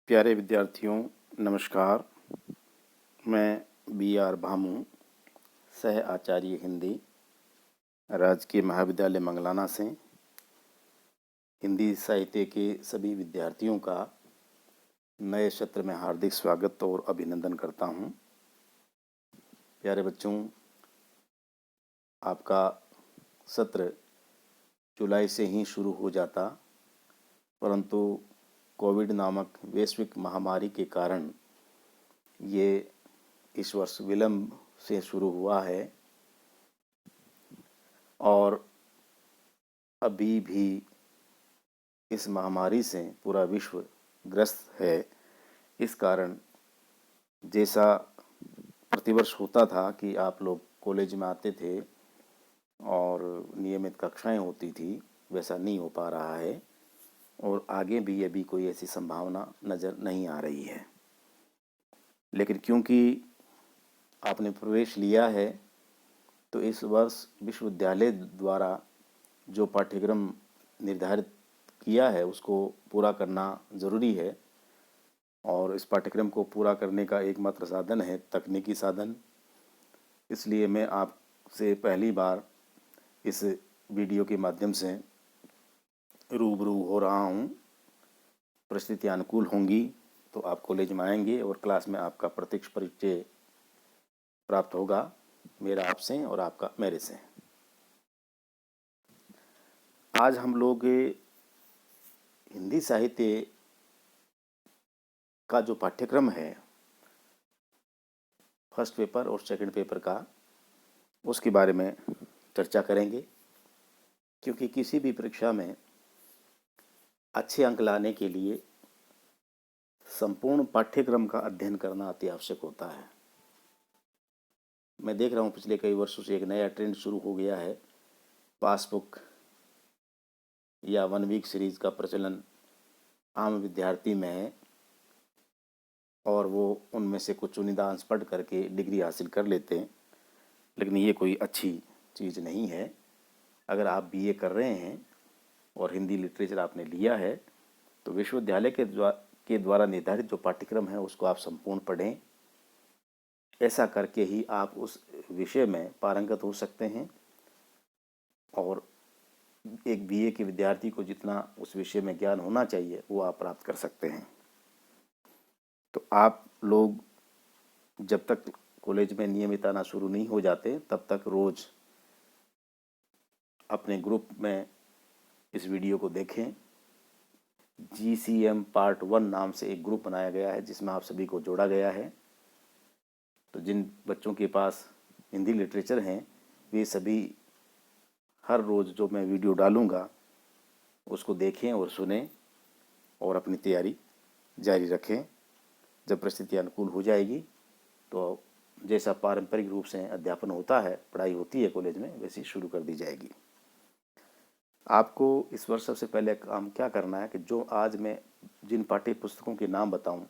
प्यारे विद्यार्थियों, नमस्कार। मैं बी.आर. भामू, सह आचार्य हिंदी, राजकीय महाविद्यालय मंगलाना से हिंदी साहित्य के सभी विद्यार्थियों का नए सत्र में हार्दिक स्वागत और अभिनंदन करता हूं। प्यारे बच्चों, आपका सत्र जुलाई से ही शुरू हो जाता, परंतु कोविड नामक वैश्विक महामारी के कारण ये इस वर्ष विलंब से शुरू हुआ है और अभी भी इस महामारी से पूरा विश्व ग्रस्त है। इस कारण जैसा प्रतिवर्ष होता था कि आप लोग कॉलेज में आते थे और नियमित कक्षाएं होती थी, वैसा नहीं हो पा रहा है और आगे भी अभी कोई ऐसी संभावना नज़र नहीं आ रही है। लेकिन क्योंकि आपने प्रवेश लिया है तो इस वर्ष विश्वविद्यालय द्वारा जो पाठ्यक्रम निर्धारित किया है उसको पूरा करना ज़रूरी है और इस पाठ्यक्रम को पूरा करने का एकमात्र साधन है तकनीकी साधन। इसलिए मैं आपसे पहली बार इस वीडियो के माध्यम से रूबरू हो रहा हूँ। परिस्थितियाँ अनुकूल होंगी तो आप कॉलेज में आएंगे और क्लास में आपका प्रत्यक्ष परिचय प्राप्त होगा, मेरा आपसे और आपका मेरे से। आज हम लोग हिंदी साहित्य का जो पाठ्यक्रम है फर्स्ट पेपर और सेकंड पेपर का, उसके बारे में चर्चा करेंगे, क्योंकि किसी भी परीक्षा में अच्छे अंक लाने के लिए संपूर्ण पाठ्यक्रम का अध्ययन करना अति आवश्यक होता है। मैं देख रहा हूँ पिछले कई वर्षों से एक नया ट्रेंड शुरू हो गया है। पासबुक या 1 वीक सीरीज का प्रचलन आम विद्यार्थी में है और वो उनमें से कुछ चुनिंदा अंश पढ़ करके डिग्री हासिल कर लेते हैं, लेकिन ये कोई अच्छी चीज़ नहीं है। अगर आप बीए कर रहे हैं और हिंदी लिटरेचर आपने लिया है तो विश्वविद्यालय के द्वारा निर्धारित जो पाठ्यक्रम है उसको आप संपूर्ण पढ़ें। ऐसा करके ही आप उस विषय में पारंगत हो सकते हैं और एक बीए के विद्यार्थी को जितना उस विषय में ज्ञान होना चाहिए वो आप प्राप्त कर सकते हैं। तो आप लोग जब तक कॉलेज में नियमित आना शुरू नहीं हो जाते तब तक रोज़ अपने ग्रुप में इस वीडियो को देखें। GCM पार्ट 1 नाम से एक ग्रुप बनाया गया है जिसमें आप सभी को जोड़ा गया है। तो जिन बच्चों के पास हिंदी लिटरेचर हैं वे सभी हर रोज़ जो मैं वीडियो डालूँगा उसको देखें और सुनें और अपनी तैयारी जारी रखें। जब परिस्थिति अनुकूल हो जाएगी तो जैसा पारंपरिक रूप से अध्यापन होता है, पढ़ाई होती है कॉलेज में, वैसी शुरू कर दी जाएगी। आपको इस वर्ष सबसे पहले काम क्या करना है कि जो आज मैं जिन पाठ्य पुस्तकों के नाम बताऊं,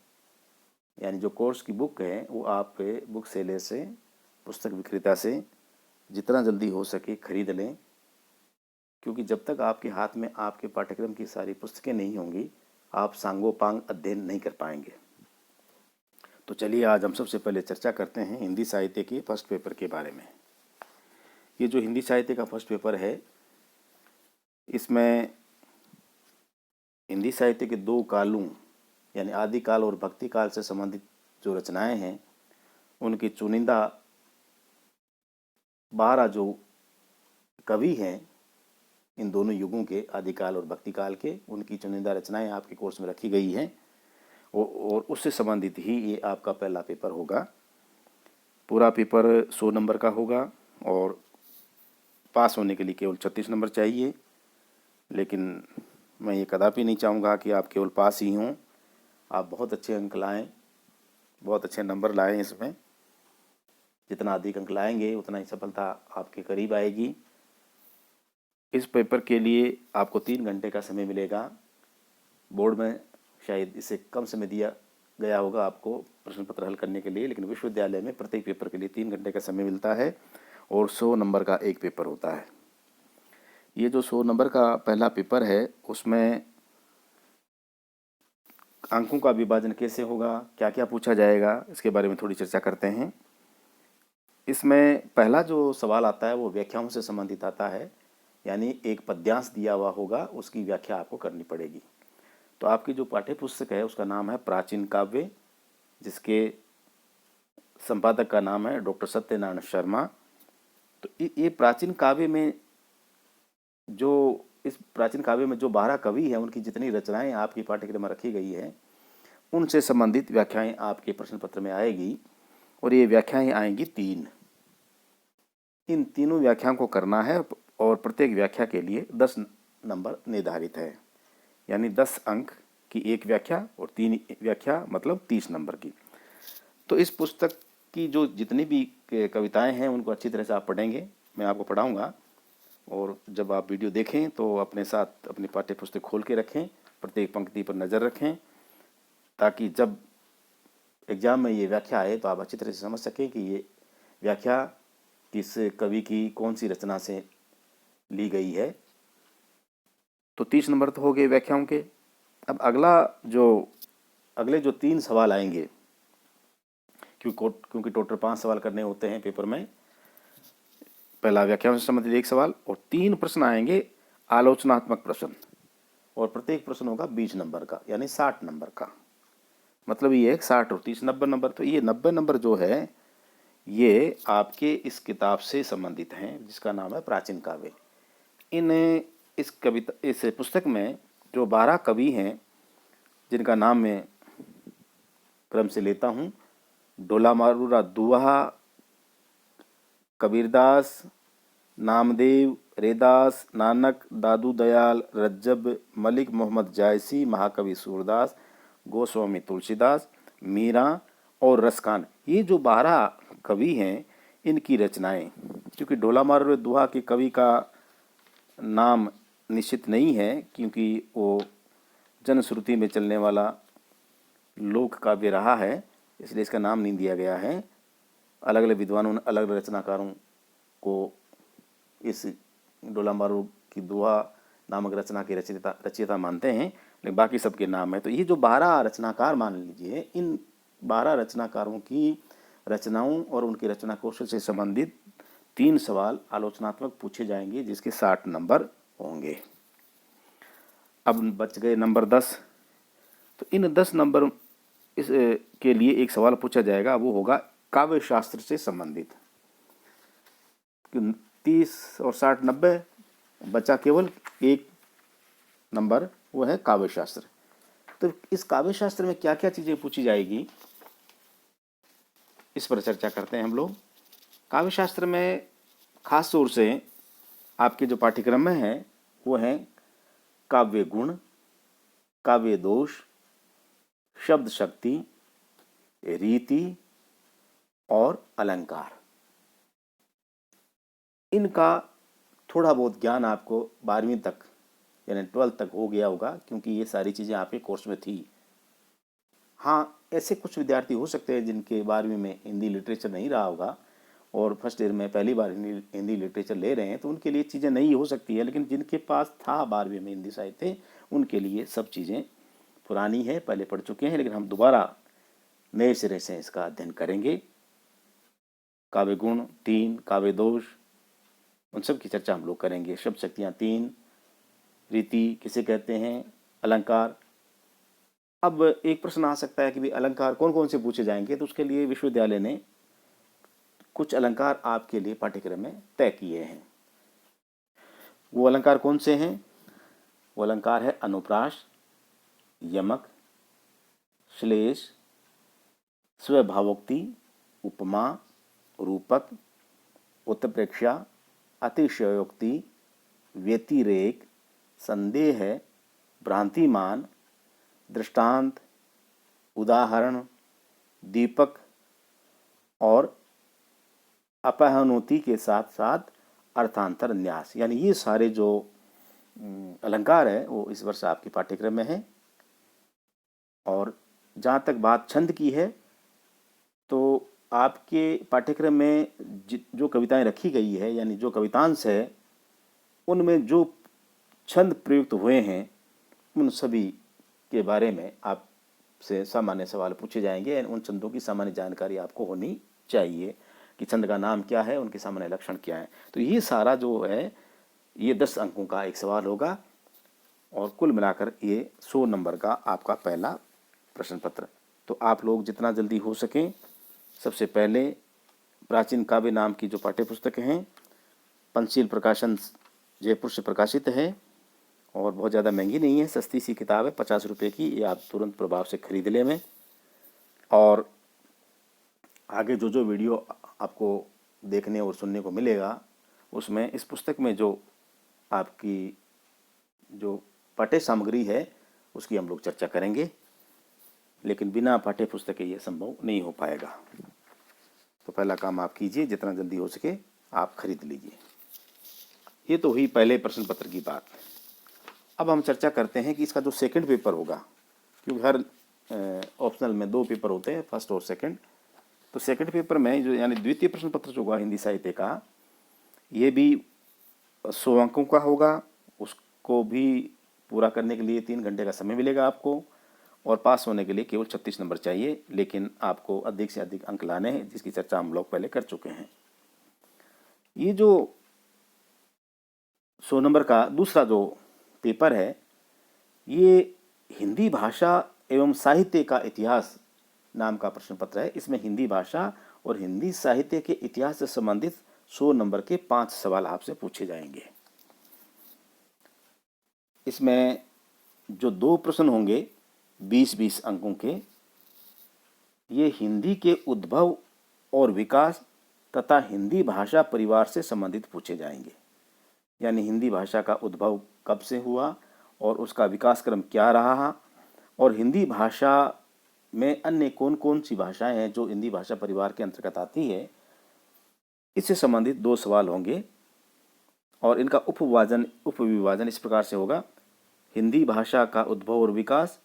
यानी जो कोर्स की बुक है, वो आप बुक सेलर से, पुस्तक विक्रेता से जितना जल्दी हो सके खरीद लें, क्योंकि जब तक आपके हाथ में आपके पाठ्यक्रम की सारी पुस्तकें नहीं होंगी आप सांगोपांग अध्ययन नहीं कर पाएंगे। तो चलिए आज हम सबसे पहले चर्चा करते हैं हिंदी साहित्य के फर्स्ट पेपर के बारे में। ये जो हिंदी साहित्य का फर्स्ट पेपर है इसमें हिंदी साहित्य के 2 कालों यानी आदिकाल और भक्ति काल से संबंधित जो रचनाएं हैं उनकी चुनिंदा 12 जो कवि हैं इन दोनों युगों के, आदिकाल और भक्ति काल के, उनकी चुनिंदा रचनाएं आपके कोर्स में रखी गई हैं और उससे संबंधित ही ये आपका पहला पेपर होगा। पूरा पेपर 100 नंबर का होगा और पास होने के लिए केवल 36 नंबर चाहिए। लेकिन मैं ये कदापि नहीं चाहूँगा कि आप केवल पास ही हों, आप बहुत अच्छे अंक लाएं, बहुत अच्छे नंबर लाएं। इसमें जितना अधिक अंक लाएंगे उतना ही सफलता आपके करीब आएगी। इस पेपर के लिए आपको 3 घंटे का समय मिलेगा। बोर्ड में शायद इससे कम समय दिया गया होगा आपको प्रश्न पत्र हल करने के लिए, लेकिन विश्वविद्यालय में प्रत्येक पेपर के लिए 3 घंटे का समय मिलता है और 100 नंबर का एक पेपर होता है। ये जो 100 नंबर का पहला पेपर है उसमें अंकों का विभाजन कैसे होगा, क्या क्या पूछा जाएगा, इसके बारे में थोड़ी चर्चा करते हैं। इसमें पहला जो सवाल आता है वो व्याख्याओं से संबंधित आता है, यानी एक पद्यांश दिया हुआ होगा, उसकी व्याख्या आपको करनी पड़ेगी। तो आपकी जो पाठ्य पुस्तक है उसका नाम है प्राचीन काव्य, जिसके संपादक का नाम है डॉक्टर सत्यनारायण शर्मा। तो ये प्राचीन काव्य में इस प्राचीन काव्य में जो 12 कवि हैं उनकी जितनी रचनाएं आपकी पाठ्यक्रम में रखी गई है उनसे संबंधित व्याख्याएं आपके प्रश्न पत्र में आएगी, और ये व्याख्याएं आएंगी 3। इन तीनों व्याख्याओं को करना है और प्रत्येक व्याख्या के लिए 10 नंबर निर्धारित है, यानी 10 अंक की एक व्याख्या और 3 व्याख्या मतलब 30 नंबर की। तो इस पुस्तक की जो जितनी भी कविताएं हैं उनको अच्छी तरह से आप पढ़ेंगे, मैं आपको पढ़ाऊंगा, और जब आप वीडियो देखें तो अपने साथ अपनी पाठ्य पुस्तक खोल के रखें, प्रत्येक पंक्ति पर नज़र रखें, ताकि जब एग्ज़ाम में ये व्याख्या आए तो आप अच्छी तरह से समझ सकें कि ये व्याख्या किस कवि की कौन सी रचना से ली गई है। तो 30 नंबर तो हो गए व्याख्याओं के। अब अगले जो 3 सवाल आएंगे, क्योंकि टोटल 5 सवाल करने होते हैं पेपर में। पहला व्याख्याओं से संबंधित 1 सवाल और 3 प्रश्न आएंगे आलोचनात्मक प्रश्न, और प्रत्येक प्रश्न होगा 20 नंबर का, यानी 60 नंबर का। मतलब ये है 60 और 30 90 नंबर। तो ये 90 नंबर जो है ये आपके इस किताब से संबंधित हैं, जिसका नाम है प्राचीन काव्य। इस पुस्तक में जो 12 कवि हैं जिनका नाम मैं क्रम से लेता हूँ: डोला मारूरा दुहा, कबीरदास, नामदेव, रेदास, नानक, दादू दयाल, रज्जब, मलिक मोहम्मद जायसी, महाकवि सूरदास, गोस्वामी तुलसीदास, मीरा और रसखान, ये जो 12 कवि हैं इनकी रचनाएं। क्योंकि डोला मारूरा दुहा के कवि का नाम निश्चित नहीं है, क्योंकि वो जनश्रुति में चलने वाला लोक काव्य रहा है, इसलिए इसका नाम नहीं दिया गया है। अलग अलग विद्वानों ने अलग अलग रचनाकारों को इस डोला मारू की दुआ नामक रचना के रचयिता मानते हैं, लेकिन बाकी सबके नाम है। तो ये जो 12 रचनाकार मान लीजिए, इन 12 रचनाकारों की रचनाओं और उनके रचना कौशल से संबंधित 3 सवाल आलोचनात्मक पूछे जाएंगे, जिसके 60 नंबर होंगे। अब बच गए नंबर 10। तो इन 10 नंबर के लिए एक सवाल पूछा जाएगा, वो होगा काव्य शास्त्र से संबंधित। 30 और 60 90, बचा केवल 1 नंबर, वो है काव्य शास्त्र। तो इस काव्य शास्त्र में क्या क्या चीज़ें पूछी जाएगी, इस पर चर्चा करते हैं हम लोग। काव्य शास्त्र में खास तौर से आपके जो पाठ्यक्रम में है वो है काव्य गुण, काव्य दोष, शब्द शक्ति, रीति और अलंकार। इनका थोड़ा बहुत ज्ञान आपको 12वीं तक यानी 12th तक हो गया होगा, क्योंकि ये सारी चीज़ें आपके कोर्स में थी। हाँ, ऐसे कुछ विद्यार्थी हो सकते हैं जिनके 12वीं में हिंदी लिटरेचर नहीं रहा होगा और फर्स्ट ईयर में पहली बार हिंदी लिटरेचर ले रहे हैं, तो उनके लिए चीज़ें नई हो सकती है। लेकिन जिनके पास था 12वीं में हिंदी साहित्य, उनके लिए सब चीज़ें पुरानी है, पहले पढ़ चुके हैं, लेकिन हम दोबारा नए सिरे से इसका अध्ययन करेंगे। काव्य गुण 3, काव्य दोष, उन सब की चर्चा हम लोग करेंगे। शब्द शक्तियाँ 3, रीति किसे कहते हैं, अलंकार। अब एक प्रश्न आ सकता है कि भी अलंकार कौन कौन से पूछे जाएंगे, तो उसके लिए विश्वविद्यालय ने कुछ अलंकार आपके लिए पाठ्यक्रम में तय किए हैं। वो अलंकार कौन से हैं? वो अलंकार है अनुप्रास, यमक, श्लेष, स्वभावोक्ति, उपमा, रूपक, उत्प्रेक्षा, अतिशयोक्ति, व्यतिरेक, संदेह, भ्रांतिमान, दृष्टांत, उदाहरण, दीपक और अपहनोति के साथ साथ अर्थांतर न्यास। यानी ये सारे जो अलंकार है वो इस वर्ष आपके पाठ्यक्रम में है। और जहाँ तक बात छंद की है, तो आपके पाठ्यक्रम में जो कविताएं रखी गई है, यानी जो कवितांश है, उनमें जो छंद प्रयुक्त हुए हैं उन सभी के बारे में आप आपसे सामान्य सवाल पूछे जाएंगे। उन छंदों की सामान्य जानकारी आपको होनी चाहिए कि छंद का नाम क्या है, उनके सामान्य लक्षण क्या है। तो ये सारा जो है ये 10 अंकों का एक सवाल होगा और कुल मिलाकर ये 100 नंबर का आपका पहला प्रश्न पत्र। तो आप लोग जितना जल्दी हो सकें, सबसे पहले प्राचीन काव्य नाम की जो पाठ्य पुस्तक हैं, पंचशील प्रकाशन जयपुर से प्रकाशित है और बहुत ज़्यादा महंगी नहीं है, सस्ती सी किताब है, 50 रुपये की। ये आप तुरंत प्रभाव से खरीद लें में। और आगे जो जो वीडियो आपको देखने और सुनने को मिलेगा, उसमें इस पुस्तक में जो आपकी जो पाठ्य सामग्री है उसकी हम लोग चर्चा करेंगे, लेकिन बिना पाठ्य पुस्तक के ये संभव नहीं हो पाएगा। तो पहला काम आप कीजिए, जितना जल्दी हो सके आप खरीद लीजिए। ये तो हुई पहले प्रश्न पत्र की बात। अब हम चर्चा करते हैं कि इसका जो सेकंड पेपर होगा, क्योंकि हर ऑप्शनल में 2 पेपर होते हैं, फर्स्ट और सेकंड। तो सेकंड पेपर में जो यानी द्वितीय प्रश्न पत्र जो होगा हिंदी साहित्य का, ये भी 100 अंकों का होगा। उसको भी पूरा करने के लिए 3 घंटे का समय मिलेगा आपको, और पास होने के लिए केवल 36 नंबर चाहिए। लेकिन आपको अधिक से अधिक अंक लाने हैं, जिसकी चर्चा हम लोग पहले कर चुके हैं। ये जो 100 नंबर का दूसरा जो पेपर है, ये हिंदी भाषा एवं साहित्य का इतिहास नाम का प्रश्न पत्र है। इसमें हिंदी भाषा और हिंदी साहित्य के इतिहास से संबंधित 100 नंबर के 5 सवाल आपसे पूछे जाएंगे। इसमें जो 2 प्रश्न होंगे 20-20 अंकों के, ये हिंदी के उद्भव और विकास तथा हिंदी भाषा परिवार से संबंधित पूछे जाएंगे। यानी हिंदी भाषा का उद्भव कब से हुआ और उसका विकास क्रम क्या रहा, और हिंदी भाषा में अन्य कौन कौन सी भाषाएं हैं जो हिंदी भाषा परिवार के अंतर्गत आती है, इससे संबंधित 2 सवाल होंगे। और इनका उपविभाजन इस प्रकार से होगा: हिंदी भाषा का उद्भव और विकास,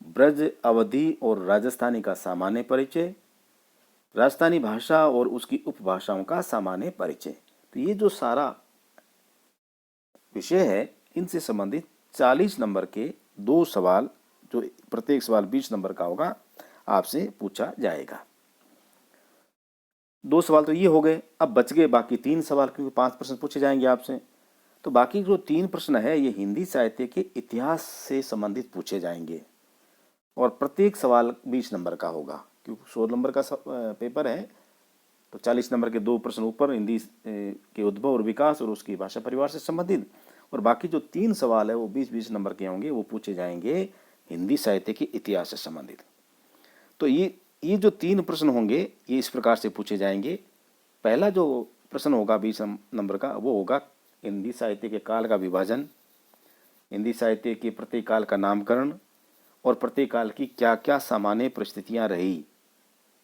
ब्रज, अवधी और राजस्थानी का सामान्य परिचय, राजस्थानी भाषा और उसकी उपभाषाओं का सामान्य परिचय। तो ये जो सारा विषय है, इनसे संबंधित 40 नंबर के 2 सवाल, जो प्रत्येक सवाल 20 नंबर का होगा, आपसे पूछा जाएगा। 2 सवाल तो ये हो गए। अब बच गए बाकी 3 सवाल, क्योंकि 5 प्रश्न पूछे जाएंगे आपसे। तो बाकी जो 3 प्रश्न है ये हिंदी साहित्य के इतिहास से संबंधित पूछे जाएंगे और प्रत्येक सवाल 20 नंबर का होगा। क्योंकि 100 नंबर का पेपर है, तो 40 नंबर के 2 प्रश्न ऊपर हिंदी के उद्भव और विकास और उसकी भाषा परिवार से संबंधित, और बाकी जो 3 सवाल है वो 20-20 नंबर के होंगे, वो पूछे जाएंगे हिंदी साहित्य के इतिहास से संबंधित। तो ये जो 3 प्रश्न होंगे ये इस प्रकार से पूछे जाएंगे। पहला जो प्रश्न होगा 20 नंबर का, वो होगा हिंदी साहित्य के काल का विभाजन, हिंदी साहित्य के प्रत्येक काल का नामकरण और प्रत्येक काल की क्या क्या सामान्य परिस्थितियां रही,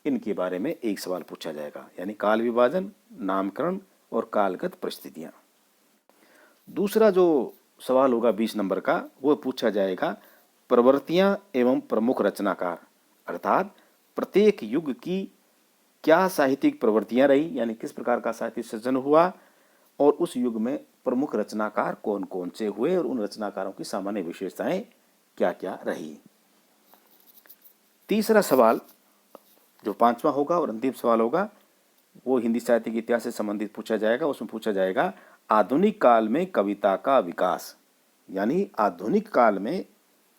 इनके बारे में एक सवाल पूछा जाएगा। यानी काल विभाजन, नामकरण और कालगत परिस्थितियां। दूसरा जो सवाल होगा 20 नंबर का, वो पूछा जाएगा प्रवृत्तियां एवं प्रमुख रचनाकार, अर्थात प्रत्येक युग की क्या साहित्यिक प्रवृत्तियां रही, यानी किस प्रकार का साहित्य सृजन हुआ और उस युग में प्रमुख रचनाकार कौन कौन से हुए और उन रचनाकारों की सामान्य विशेषताएं क्या क्या रही। तीसरा सवाल जो 5वां होगा और अंतिम सवाल होगा, वो हिंदी साहित्य के इतिहास से संबंधित पूछा जाएगा। उसमें पूछा जाएगा आधुनिक काल में कविता का विकास, यानी आधुनिक काल में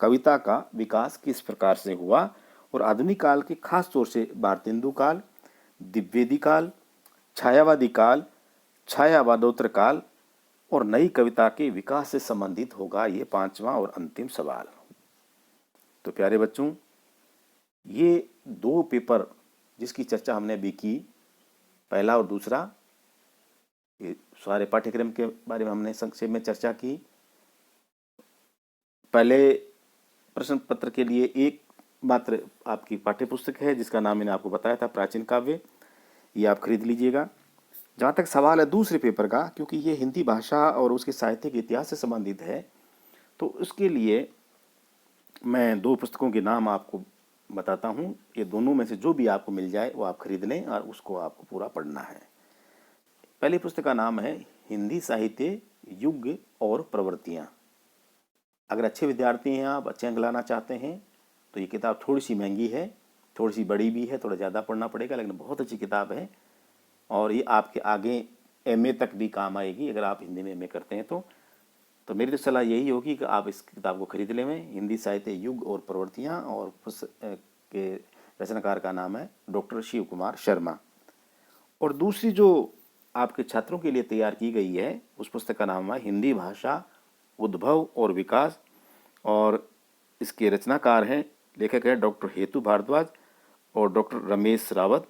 कविता का विकास किस प्रकार से हुआ, और आधुनिक काल के खास तौर से भारतेंदु काल, द्विवेदी काल, छायावादी काल, छायावादोत्तर काल और नई कविता के विकास से संबंधित होगा ये 5वां और अंतिम सवाल। तो प्यारे बच्चों, ये 2 पेपर जिसकी चर्चा हमने अभी की, पहला और दूसरा, ये सारे पाठ्यक्रम के बारे में हमने संक्षेप में चर्चा की। पहले प्रश्न पत्र के लिए एक मात्र आपकी पाठ्यपुस्तक है जिसका नाम मैंने आपको बताया था, प्राचीन काव्य, ये आप खरीद लीजिएगा। जहाँ तक सवाल है दूसरे पेपर का, क्योंकि ये हिंदी भाषा और उसके साहित्य के इतिहास से संबंधित है, तो उसके लिए मैं 2 पुस्तकों के नाम आपको बताता हूँ। ये दोनों में से जो भी आपको मिल जाए वो आप खरीद लें और उसको आपको पूरा पढ़ना है। पहली पुस्तक का नाम है हिंदी साहित्य युग और प्रवृत्तियाँ। अगर अच्छे विद्यार्थी हैं, आप अच्छे अंक लाना चाहते हैं, तो ये किताब थोड़ी सी महंगी है, थोड़ी सी बड़ी भी है, थोड़ा ज़्यादा पढ़ना पड़ेगा, लेकिन बहुत अच्छी किताब है और ये आपके आगे एमए तक भी काम आएगी अगर आप हिंदी में एमए करते हैं तो मेरी तो सलाह यही होगी कि आप इस किताब को खरीद लें। हिंदी साहित्य युग और प्रवृत्तियाँ, और पुस्तक के रचनाकार का नाम है डॉक्टर शिव कुमार शर्मा। और दूसरी जो आपके छात्रों के लिए तैयार की गई है उस पुस्तक का नाम है हिंदी भाषा उद्भव और विकास, और इसके रचनाकार हैं, लेखक है डॉक्टर हेतु भारद्वाज और डॉक्टर रमेश रावत।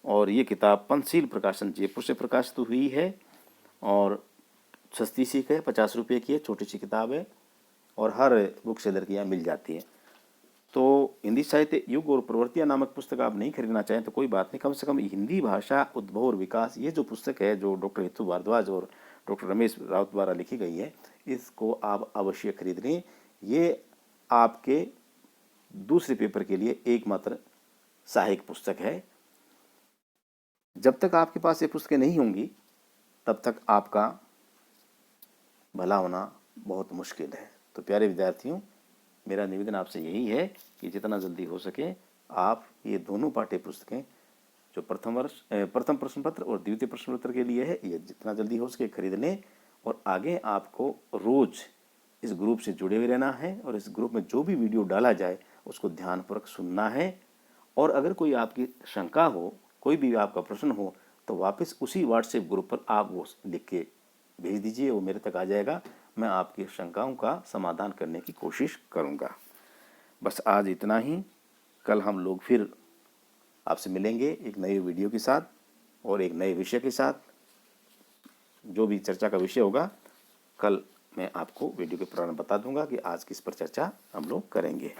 और ये किताब पंचशील प्रकाशन जयपुर से प्रकाशित हुई है और सस्ती सी है, 50 रुपये की है, छोटी सी किताब है और हर बुक सेलर की यहाँ मिल जाती है। तो हिंदी साहित्य युग और प्रवृत्तियाँ नामक पुस्तक आप नहीं खरीदना चाहें तो कोई बात नहीं, कम से कम हिंदी भाषा उद्भव और विकास ये जो पुस्तक है जो डॉक्टर हेतु भारद्वाज और डॉक्टर रमेश रावत द्वारा लिखी गई है, इसको आप अवश्य खरीद लें। ये आपके दूसरे पेपर के लिए एकमात्र सहायक पुस्तक है। जब तक आपके पास ये पुस्तकें नहीं होंगी तब तक आपका भला होना बहुत मुश्किल है। तो प्यारे विद्यार्थियों, मेरा निवेदन आपसे यही है कि जितना जल्दी हो सके आप ये दोनों पाठ्य पुस्तकें जो प्रथम प्रश्न पत्र और द्वितीय प्रश्न पत्र के लिए है, ये जितना जल्दी हो सके खरीद लें। और आगे आपको रोज़ इस ग्रुप से जुड़े हुए रहना है और इस ग्रुप में जो भी वीडियो डाला जाए उसको ध्यानपूर्वक सुनना है। और अगर कोई आपकी शंका हो, कोई भी आपका प्रश्न हो, तो वापस उसी व्हाट्सएप ग्रुप पर आप वो लिख के भेज दीजिए, वो मेरे तक आ जाएगा। मैं आपकी शंकाओं का समाधान करने की कोशिश करूँगा। बस आज इतना ही। कल हम लोग फिर आपसे मिलेंगे एक नए वीडियो के साथ और एक नए विषय के साथ। जो भी चर्चा का विषय होगा कल मैं आपको वीडियो के प्रारंभ बता दूंगा कि आज किस पर चर्चा हम लोग करेंगे।